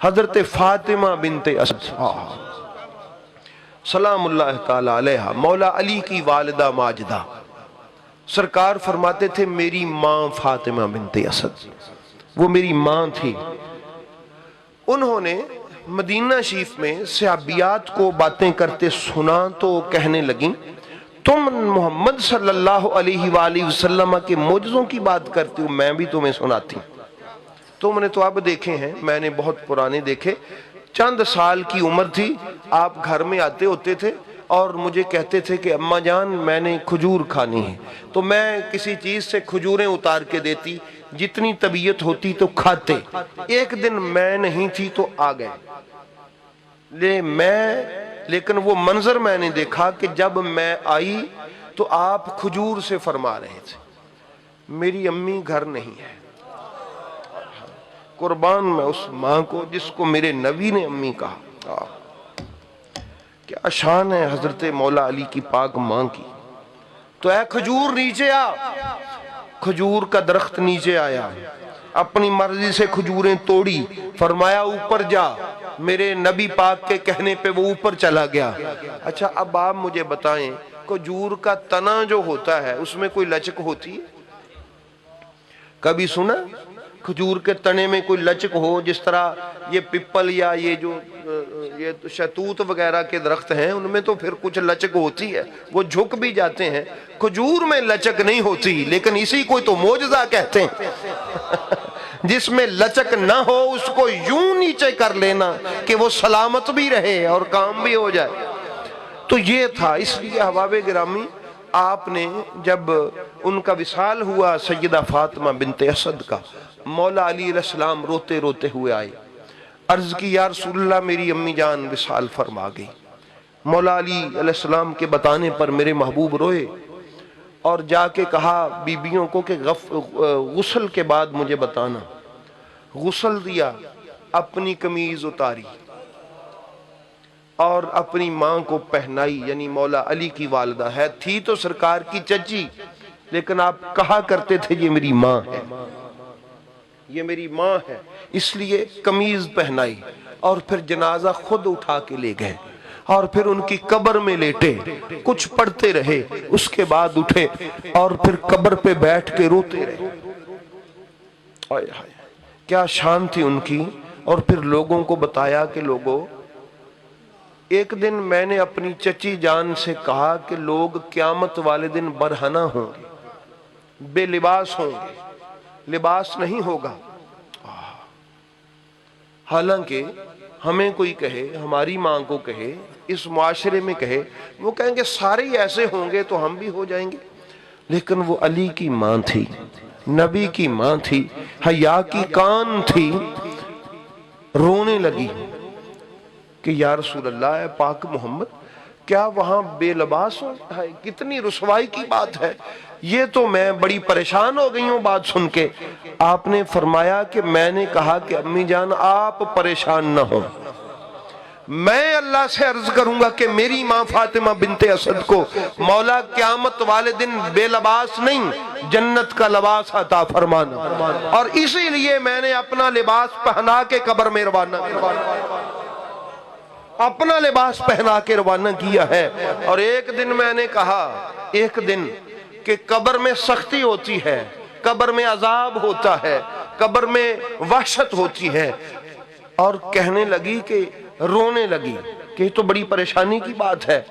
حضرت فاطمہ بنت اسد سلام اللہ تعالی علیہا، مولا علی کی والدہ ماجدہ، سرکار فرماتے تھے میری ماں فاطمہ بنت اسد، وہ میری ماں تھی۔ انہوں نے مدینہ شریف میں صحابیات کو باتیں کرتے سنا تو کہنے لگیں تم محمد صلی اللہ علیہ وآلہ وسلم کے معجزوں کی بات کرتے ہو، میں بھی تمہیں سناتی ہوں۔ تم نے تو اب دیکھے ہیں، میں نے بہت پرانے دیکھے۔ چند سال کی عمر تھی، آپ گھر میں آتے ہوتے تھے اور مجھے کہتے تھے کہ اماں جان میں نے کھجور کھانی ہے، تو میں کسی چیز سے کھجوریں اتار کے دیتی، جتنی طبیعت ہوتی تو کھاتے۔ ایک دن میں نہیں تھی تو آ گئے لیکن وہ منظر میں نے دیکھا کہ جب میں آئی تو آپ کھجور سے فرما رہے تھے، میری امی گھر نہیں ہے۔ قربان میں اس ماں کو جس کو میرے نبی نے امی کہا۔ کیا شان ہے حضرت مولا علی کی پاک ماں کی۔ تو اے کھجور نیچے آ، کھجور کا درخت نیچے آیا، اپنی مرضی سے کھجوریں توڑی، فرمایا اوپر جا، میرے نبی پاک کے کہنے پہ وہ اوپر چلا گیا۔ اچھا اب آپ مجھے بتائیں کھجور کا تنا جو ہوتا ہے اس میں کوئی لچک ہوتی ہے؟ کبھی سنا کھجور کے تنے میں کوئی لچک ہو؟ جس طرح یہ پپل یا یہ شہتوت وغیرہ کے درخت ہیں ان میں تو پھر کچھ لچک ہوتی ہے، وہ جھک بھی جاتے ہیں۔ کھجور میں لچک نہیں ہوتی، لیکن اسی کو تو معجزہ کہتے ہیں جس میں لچک نہ ہو اس کو یوں نیچے کر لینا کہ وہ سلامت بھی رہے اور کام بھی ہو جائے۔ تو یہ تھا، اس لیے احباب گرامی آپ نے جب ان کا وصال ہوا سیدہ فاطمہ بنت اسد کا، مولا علی علیہ السلام روتے روتے ہوئے آئے، عرض کی یا رسول اللہ میری امی جان وصال فرما گئی۔ مولا علی علیہ السلام کے بتانے پر میرے محبوب روئے اور جا کے کہا بیبیوں کو کہ غسل کے بعد مجھے بتانا۔ غسل دیا، اپنی قمیض اتاری اور اپنی ماں کو پہنائی، یعنی مولا علی کی والدہ ہے، تھی تو سرکار کی چچی لیکن آپ کہا کرتے تھے یہ میری ماں ہے، یہ میری ماں ہے، اس لیے قمیض پہنائی اور پھر جنازہ خود اٹھا کے لے گئے اور پھر ان کی قبر میں لیٹے، کچھ پڑھتے رہے، اس کے بعد اٹھے اور پھر قبر پہ بیٹھ کے روتے رہے۔ آئے ہائے کیا شان تھی ان کی۔ اور پھر لوگوں کو بتایا کہ لوگوں ایک دن میں نے اپنی چچی جان سے کہا کہ لوگ قیامت والے دن برہنہ ہوں گے، بے لباس ہوں گے، لباس نہیں ہوگا۔ حالانکہ ہمیں کوئی کہے، ہماری ماں کو کہے، اس معاشرے میں کہے، وہ کہیں گے سارے ہی ایسے ہوں گے تو ہم بھی ہو جائیں گے، لیکن وہ علی کی ماں تھی، نبی کی ماں تھی، حیا کی کان تھی، رونے لگی کہ یا رسول اللہ اے پاک محمد کیا وہاں بے لباس ہوتا ہے؟ کتنی رسوائی کی بات ہے، یہ تو میں بڑی پریشان ہو گئی ہوں بات سن کے۔ آپ نے فرمایا کہ میں نے کہا کہ امی جان آپ پریشان نہ ہوں، میں اللہ سے عرض کروں گا کہ میری ماں فاطمہ بنت اسد کو مولا قیامت والے دن بے لباس نہیں جنت کا لباس عطا فرمانا، اور اسی لیے میں نے اپنا لباس پہنا کے قبر میں روانہ کیا، اپنا لباس پہنا کے روانہ کیا ہے۔ اور ایک دن میں نے کہا، ایک دن کہ قبر میں سختی ہوتی ہے، قبر میں عذاب ہوتا ہے، قبر میں وحشت ہوتی ہے، اور کہنے لگی کہ رونے لگی کہ یہ تو بڑی پریشانی کی بات ہے۔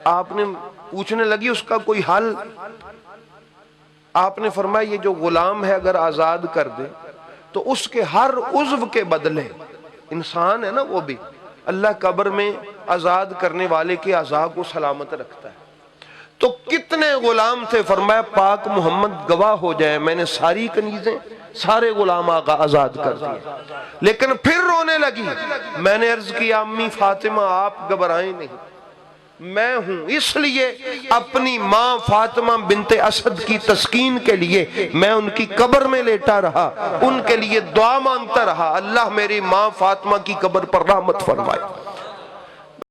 آپ نے پوچھنے لگی اس کا کوئی حل؟ آپ نے فرمایا یہ جو غلام ہے اگر آزاد کر دے تو اس کے ہر عضو کے بدلے، انسان ہے نا وہ بھی، اللہ قبر میں آزاد کرنے والے کے اعضاء کو سلامت رکھتا ہے۔ تو کتنے غلام تھے؟ فرمایا پاک محمد گواہ ہو جائے میں نے ساری کنیزیں، سارے غلام آقا آزاد کر دیے، لیکن پھر رونے لگی۔ میں نے عرض کیا امی فاطمہ آپ گھبرائیں نہیں، میں ہوں، اس لیے اپنی ماں فاطمہ بنت اسد کی تسکین کے لیے میں ان کی قبر میں لیٹا رہا، ان کے لیے دعا مانگتا رہا، اللہ میری ماں فاطمہ کی قبر پر رحمت فرمائے۔